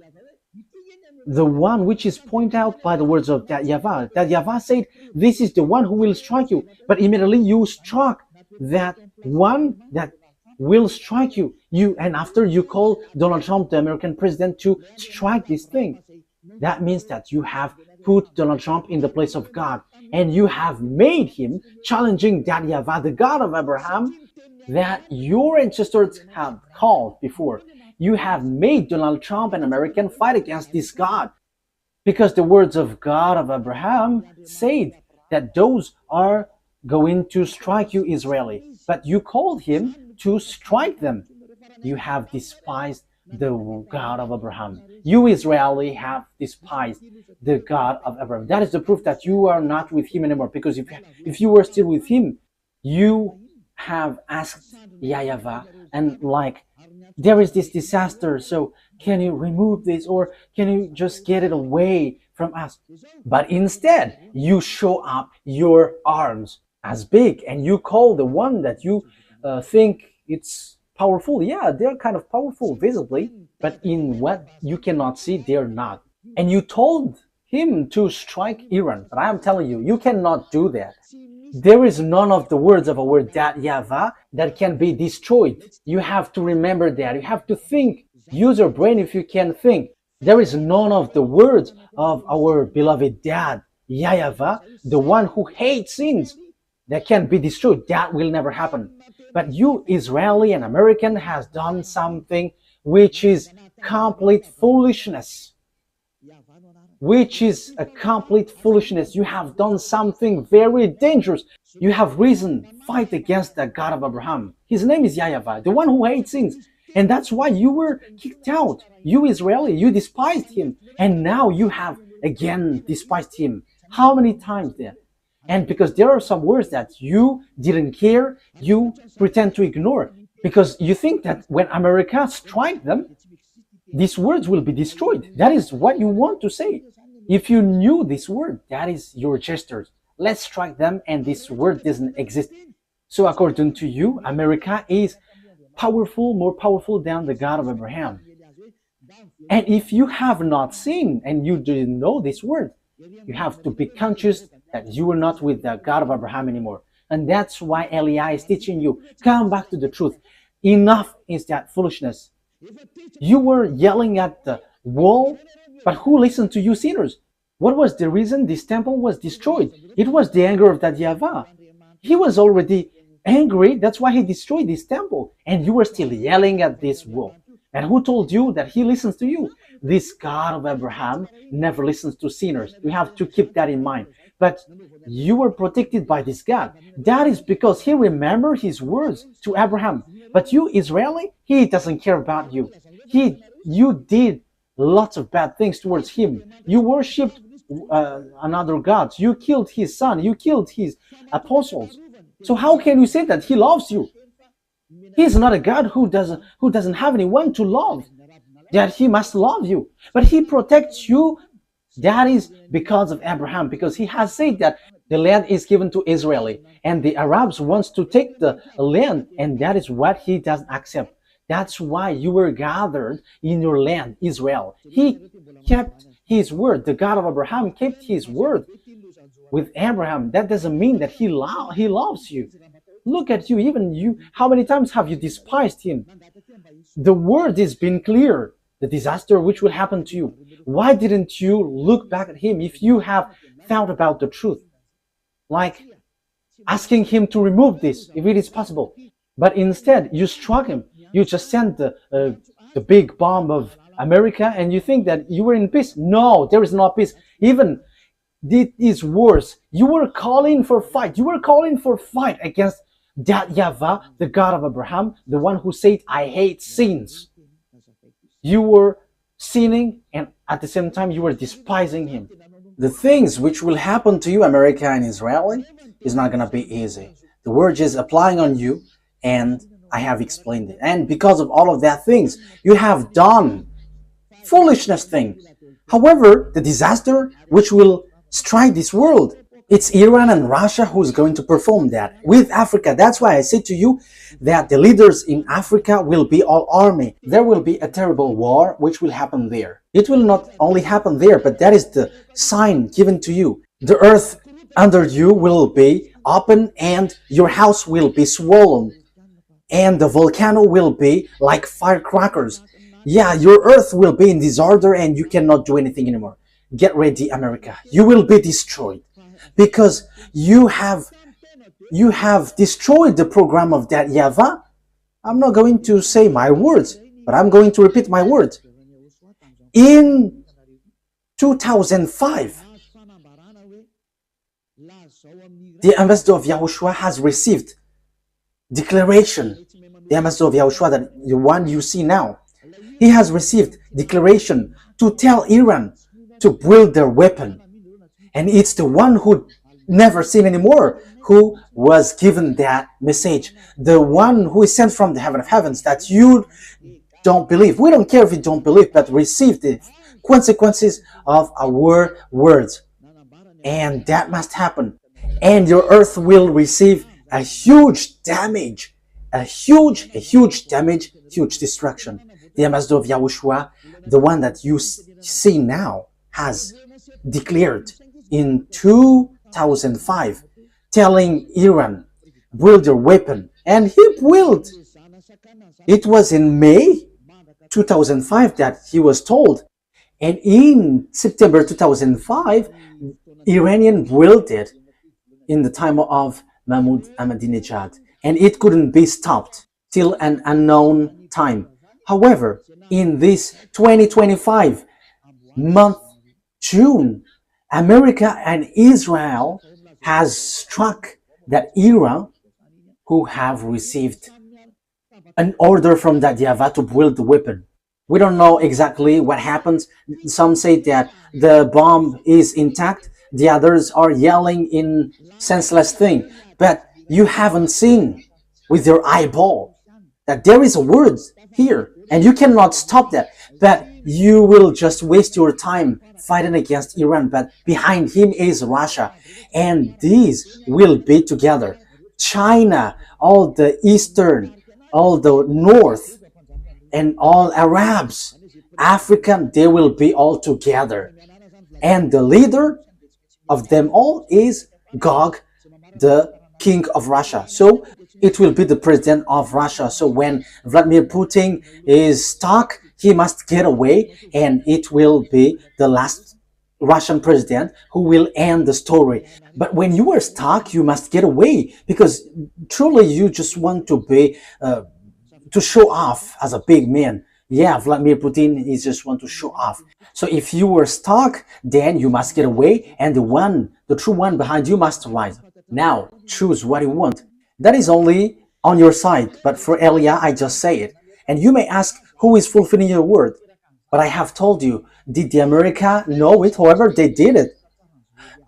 the one which is pointed out by the words of that YAHVAH. That YAHVAH said, this is the one who will strike you. But immediately you struck that one that will strike you. And after you call Donald Trump, the American president, to strike this thing, that means that you have put Donald Trump in the place of God, and you have made him challenging that YAHVAH, the God of Abraham, that your ancestors have called before. You have made Donald Trump an American fight against this God, because the words of God of Abraham said that those are going to strike you, Israeli. But you called him to strike them. You have despised the God of Abraham. You Israeli have despised the God of Abraham. That is the proof that you are not with him anymore, because if you were still with him, you have asked YAHVAH, and like, there is this disaster, so can you remove this, or can you just get it away from us? But instead, you show up your arms as big, and you call the one that you think it's powerful. Yeah, they're kind of powerful visibly, but in what you cannot see, they're not. And you told him to strike Iran, but I am telling you, you cannot do that. There is none of the words of our that YAHVAH that can be destroyed. You have to remember that. You have to think. Use your brain if you can think. There is none of the words of our beloved dad, YAHVAH, the one who hates sins. that can be destroyed. That will never happen. But you, Israeli and American, has done something which is complete foolishness. Which is a complete foolishness. You have done something very dangerous. You have risen, fight against the God of Abraham. His name is YAHVAH, the one who hates sins. And that's why you were kicked out. You Israeli, you despised him. And now you have again despised him. How many times then? And because there are some words that you didn't care, you pretend to ignore. Because you think that when America strikes them, these words will be destroyed. That is what you want to say. If you knew this word, that is your gestures. Let's strike them and this word doesn't exist. So according to you, America is powerful, more powerful than the God of Abraham. And if you have not seen and you didn't know this word, you have to be conscious that you are not with the God of Abraham anymore. And that's why Eliah is teaching you, come back to the truth. Enough is that foolishness. You were yelling at the wall, but who listened to you sinners? What was the reason this temple was destroyed? It was the anger of that YAHVAH. He was already angry, that's why he destroyed this temple. And you were still yelling at this wall. And who told you that he listens to you? This God of Abraham never listens to sinners. You have to keep that in mind. But you were protected by this God. That is because he remembered his words to Abraham. But you, Israeli, he doesn't care about you. You did lots of bad things towards him. You worshipped another God. You killed his son. You killed his apostles. So how can you say that he loves you? He's not a God who doesn't have anyone to love. That he must love you. But he protects you. That is because of Abraham, because he has said that the land is given to Israeli, and the Arabs wants to take the land, and that is what he doesn't accept. That's why you were gathered in your land, Israel. He kept his word. The God of Abraham kept his word with Abraham. That doesn't mean that he loves you. Look at you, even you. How many times have you despised him? The word has been clear. The disaster which will happen to you. Why didn't you look back at him if you have thought about the truth? Like asking him to remove this, if it is possible. But instead, you struck him. You just sent the big bomb of America and you think that you were in peace. No, there is no peace. Even it is worse. You were calling for fight. You were calling for fight against that YAHVAH, the God of Abraham, the one who said, I hate sins. You were sinning and at the same time you were despising him. The things which will happen to you, America and Israeli, is not going to be easy. The word is applying on you and I have explained it. And because of all of that things, you have done foolishness thing. However, the disaster which will strike this world, it's Iran and Russia who's going to perform that with Africa. That's why I said to you that the leaders in Africa will be all army. There will be a terrible war which will happen there. It will not only happen there, but that is the sign given to you. The earth under you will be open and your house will be swollen. And the volcano will be like firecrackers. Yeah, your earth will be in disorder and you cannot do anything anymore. Get ready, America. You will be destroyed. Because you have destroyed the program of that YAHVAH. I'm not going to say my words, but I'm going to repeat my words. In 2005, the ambassador of YAHOSHUAH has received declaration. The ambassador of YAHOSHUAH, that the one you see now, he has received declaration to tell Iran to build their weapon. And it's the one who never seen anymore who was given that message. The one who is sent from the heaven of heavens that you don't believe. We don't care if you don't believe, but receive the consequences of our words. And that must happen. And your earth will receive a huge damage. A huge damage, huge destruction. The ambassador of YAHOSHUAH, the one that you see now, has declared in 2005, telling Iran, build your weapon. And he built. It was in May 2005 that he was told. And in September 2005, Iranian built it in the time of Mahmoud Ahmadinejad, and it couldn't be stopped till an unknown time. However, in this 2025 month, June, America and Israel has struck that era who have received an order from that YAHVAH to build the weapon. We don't know exactly what happens. Some say that the bomb is intact. The others are yelling in senseless thing. But you haven't seen with your eyeball that there is a word here, and you cannot stop that. But you will just waste your time fighting against Iran. But behind him is Russia, and these will be together. China, all the eastern, all the north, and all Arabs, African, they will be all together. And the leader of them all is Gog, the king of Russia. So it will be the president of Russia. So when Vladimir Putin is stuck, he must get away, and it will be the last Russian president who will end the story. But when you are stuck, you must get away, because truly you just want to be to show off as a big man. Yeah, Vladimir Putin is just want to show off. So if you were stuck, then you must get away, and the true one behind you must rise. Now, choose what you want. That is only on your side, but for Elia, I just say it. And you may ask, who is fulfilling your word? But I have told you, did the America know it? However, they did it.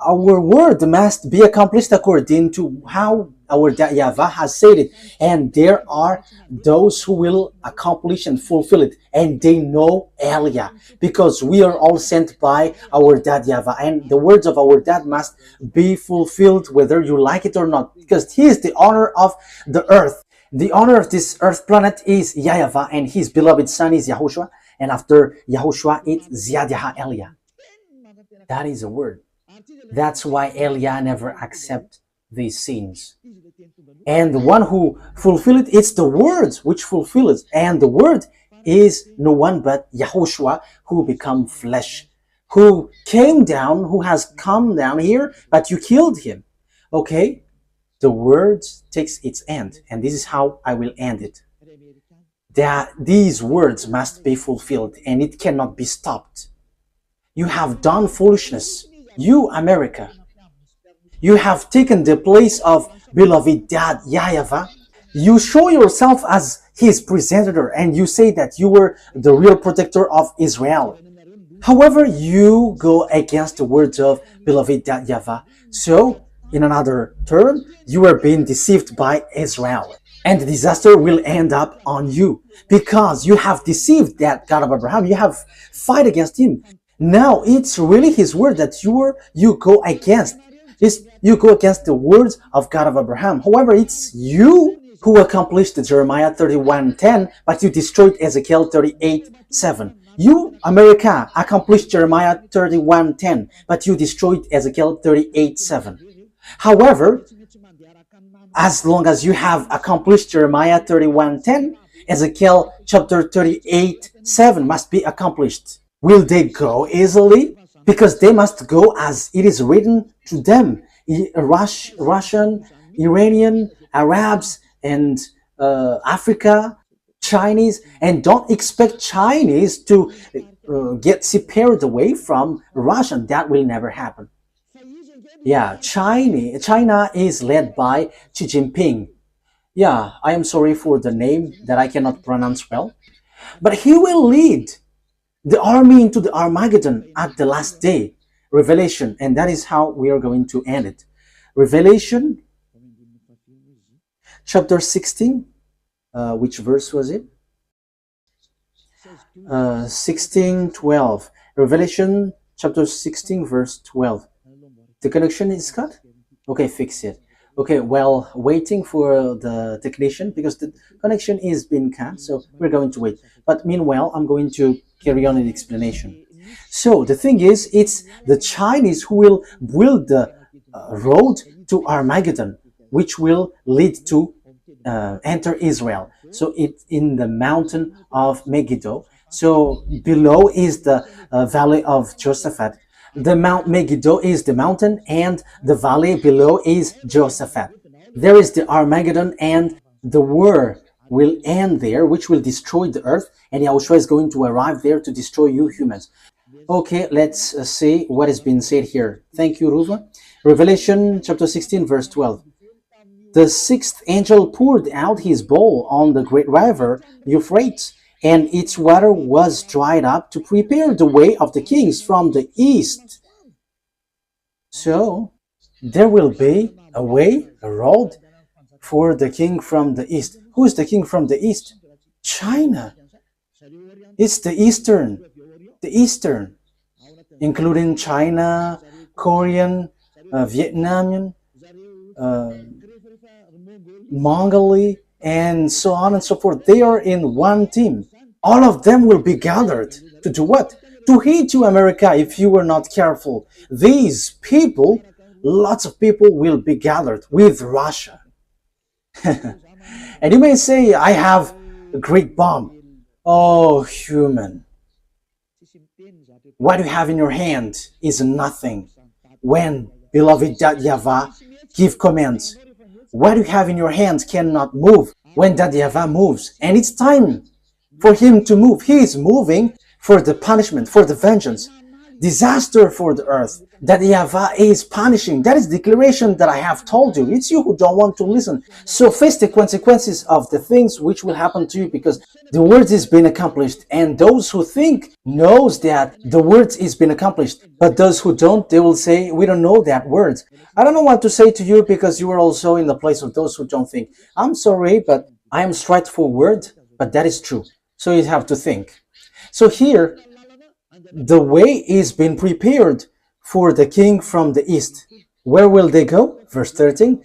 Our word must be accomplished according to how our YAHVAH has said it. And there are those who will accomplish and fulfill it. And they know Elia, because we are all sent by our dad YAHVAH. And the words of our dad must be fulfilled whether you like it or not, because he is the owner of the earth. The owner of this earth planet is YAHVAH, and his beloved son is YAHOSHUAH. And after YAHOSHUAH, it's Ziad Yaha Elia. That is a word. That's why Elia never accept these sins. And the one who fulfill it, it's the words which fulfill it. And the word is no one but YAHOSHUAH, who become flesh, who came down, who has come down here, but you killed him. Okay? The word takes its end, and this is how I will end it. That these words must be fulfilled, and it cannot be stopped. You have done foolishness. You, America, you have taken the place of beloved dad YAHVAH. You show yourself as his presenter, and you say that you were the real protector of Israel. However, you go against the words of beloved dad YAHVAH. So, in another term, you are being deceived by Israel. And the disaster will end up on you, because you have deceived that God of Abraham. You have fight against him. Now it's really his word that you go against. You go against the words of God of Abraham. However, it's you who accomplished Jeremiah 31:10, but you destroyed Ezekiel 38:7. You, America, accomplished Jeremiah 31:10, but you destroyed Ezekiel 38:7. However, as long as you have accomplished Jeremiah 31:10, Ezekiel chapter 38:7 must be accomplished. Will they go easily? Because they must go as it is written to them. Russian, Iranian, Arabs, and Africa, Chinese. And don't expect Chinese to get separated away from Russian. That will never happen. Yeah, China is led by Xi Jinping. Yeah, I am sorry for the name that I cannot pronounce well. But he will lead the army into the Armageddon at the last day. Revelation, and that is how we are going to end it. Revelation chapter 16, which verse was it? 16:12. Revelation chapter 16 verse 12. The connection is cut? Okay, fix it. Okay, well, waiting for the technician, because the connection is being cut, so we're going to wait. But meanwhile, I'm going to carry on the explanation. So the thing is, it's the Chinese who will build the road to Armageddon, which will lead to enter Israel. So it's in the mountain of Megiddo. So below is the valley of Josaphat. The Mount Megiddo is the mountain, and the valley below is Josaphat. There is the Armageddon, and the war will end there, which will destroy the earth, and Yahushua is going to arrive there to destroy you humans. Okay, let's see what has been said here. Thank you, Ruva. Revelation chapter 16, verse 12. The sixth angel poured out his bowl on the great river Euphrates, and its water was dried up to prepare the way of the kings from the east. So, there will be a way, a road for the king from the east. Who is the king from the east? China. It's the eastern, including China, Korean, Vietnamese, Mongolia, and so on and so forth. They are in one team. All of them will be gathered to do what? To hate you, America, if you were not careful. These people, lots of people will be gathered with Russia. And you may say, I have a great bomb. Oh, human. What you have in your hand is nothing. When beloved YAHVAH give commands, what you have in your hand cannot move when YAHVAH moves. And it's time for him to move. He is moving for the punishment, for the vengeance, disaster for the earth. That YAHVAH is punishing. That is the declaration that I have told you. It's you who don't want to listen. So face the consequences of the things which will happen to you, because the word is being accomplished. And those who think knows that the word is being accomplished. But those who don't, they will say, we don't know that word. I don't know what to say to you, because you are also in the place of those who don't think. I'm sorry, but I am straightforward, but that is true. So you have to think. So here, the way is being prepared for the king from the east. Where will they go? Verse 13.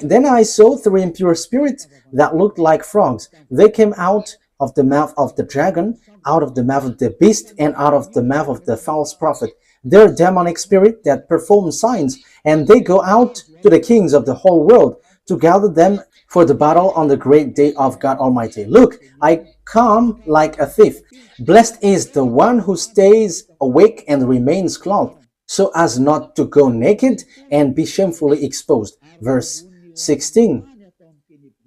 Then I saw three impure spirits that looked like frogs. They came out of the mouth of the dragon, out of the mouth of the beast, and out of the mouth of the false prophet. They're demonic spirit that perform signs, and they go out to the kings of the whole world to gather them for the battle on the great day of God Almighty. Look, I come like a thief. Blessed is the one who stays awake and remains clothed, so as not to go naked and be shamefully exposed. Verse 16.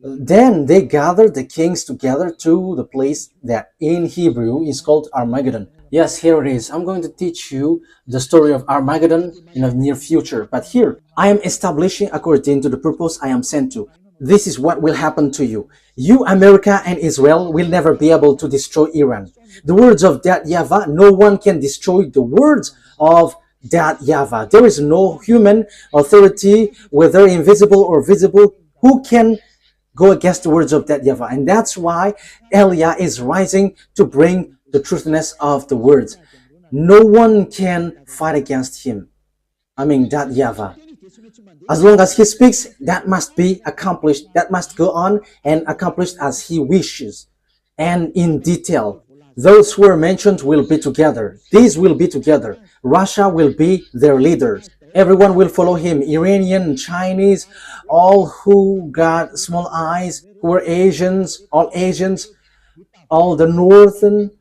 Then they gathered the kings together to the place that in Hebrew is called Armageddon. Yes, here it is. I'm going to teach you the story of Armageddon in the near future. But here, I am establishing according to the purpose I am sent to. This is what will happen to you. You, America and Israel, will never be able to destroy Iran. The words of that YAHVAH, no one can destroy the words of that YAHVAH. There is no human authority, whether invisible or visible, who can go against the words of that YAHVAH. And that's why Eliah is rising to bring the truthness of the words. No one can fight against him. That YAHVAH. As long as he speaks, that must be accomplished. That must go on and accomplished as he wishes. And in detail, those who are mentioned will be together. These will be together. Russia will be their leaders. Everyone will follow him. Iranian, Chinese, all who got small eyes, who are Asians, all the Northern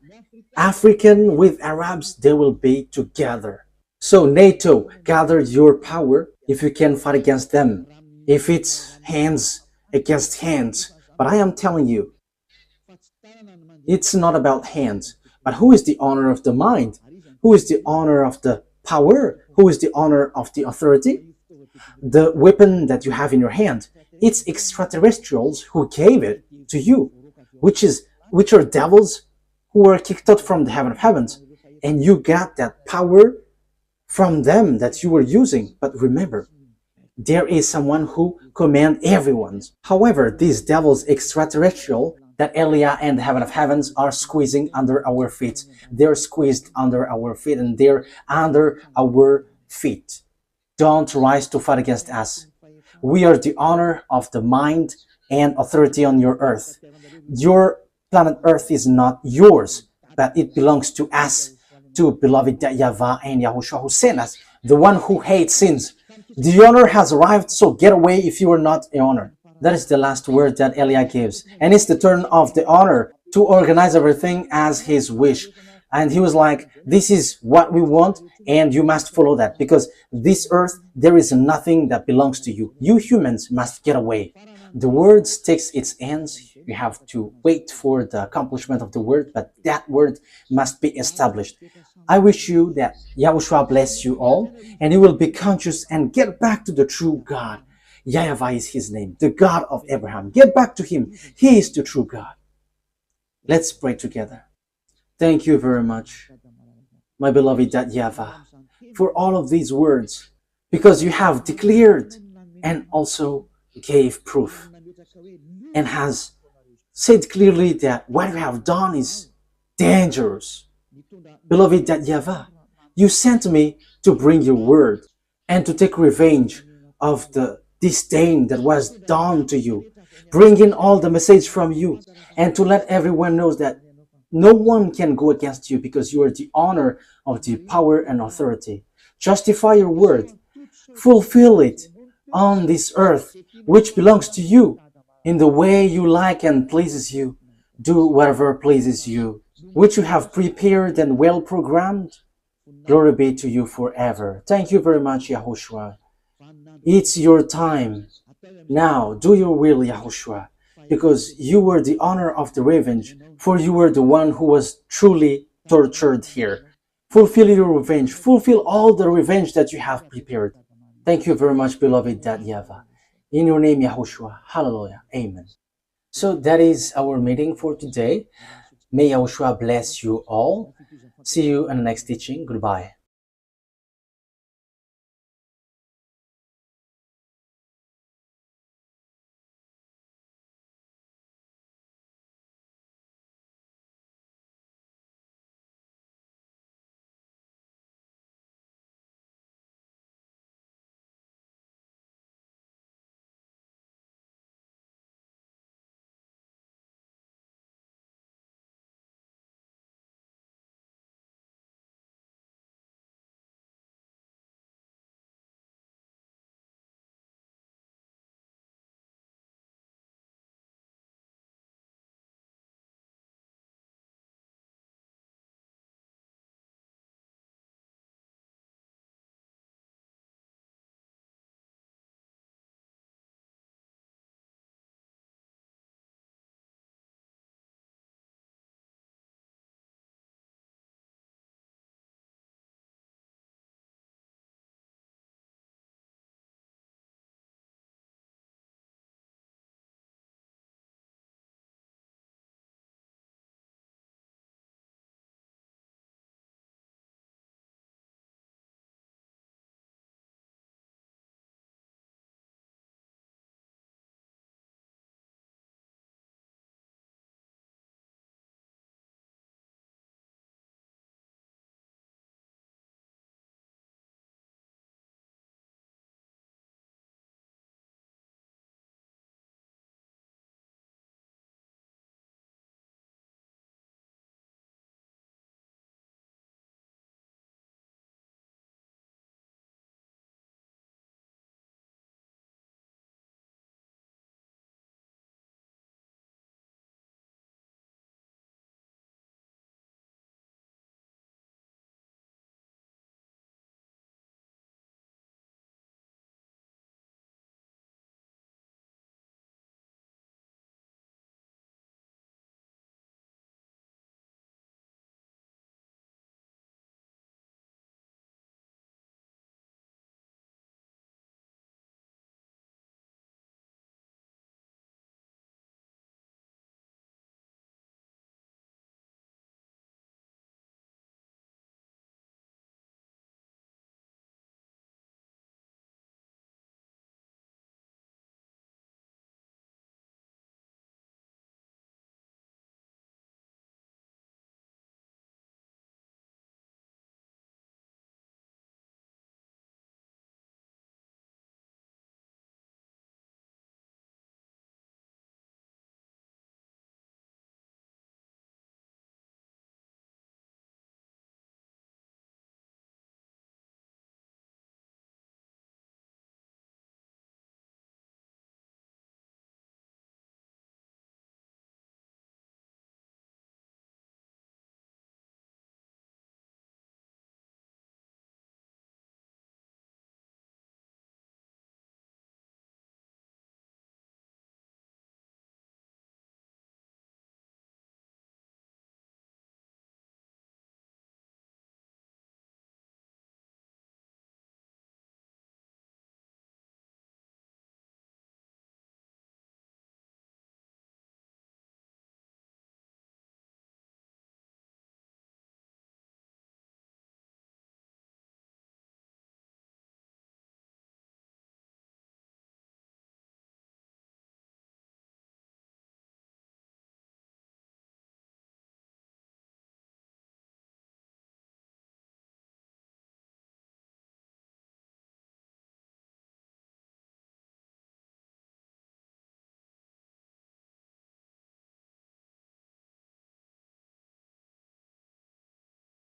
African with Arabs, they will be together. So NATO, gather your power if you can fight against them. If it's hands against hands. But I am telling you, it's not about hands. But who is the owner of the mind? Who is the owner of the power? Who is the owner of the authority? The weapon that you have in your hand. It's extraterrestrials who gave it to you, which are devils who were kicked out from the heaven of heavens. And you got that power from them that you were using. But remember, there is someone who commands everyone. However, these devils extraterrestrial that Eliah and the heaven of heavens are squeezing under our feet. They're squeezed under our feet, and they're under our feet. Don't rise to fight against us. We are the honor of the mind and authority on your earth. Your planet Earth is not yours, but it belongs to us, to beloved YAHVAH and YAHOSHUAH who sent us, the one who hates sins. The honor has arrived, so get away if you are not the honor. That is the last word that Eliah gives. And it's the turn of the honor to organize everything as his wish. And he was like, this is what we want, and you must follow that, because this earth, there is nothing that belongs to you. You humans must get away. The word takes its ends. You have to wait for the accomplishment of the word, but that word must be established. I wish you that Yahushua bless you all, and you will be conscious and get back to the true God. YAHVAH is his name, the God of Abraham. Get back to him. He is the true God. Let's pray together. Thank you very much, my beloved YAHVAH, for all of these words, because you have declared and also gave proof and has said clearly that what you have done is dangerous. Beloved YAHVAH, you sent me to bring your word and to take revenge of the disdain that was done to you, bringing all the message from you, and to let everyone know that no one can go against you because you are the honor of the power and authority. Justify your word. Fulfill it on this earth, which belongs to you, in the way you like and pleases you. Do whatever pleases you, which you have prepared and well programmed. Glory be to you forever. Thank you very much, YAHOSHUAH. It's your time. Now, do your will, YAHOSHUAH, because you were the honor of the revenge, for you were the one who was truly tortured here. Fulfill your revenge. Fulfill all the revenge that you have prepared. Thank you very much, beloved YAHVAH. In your name, YAHOSHUAH. Hallelujah. Amen. So that is our meeting for today. May YAHOSHUAH bless you all. See you in the next teaching. Goodbye.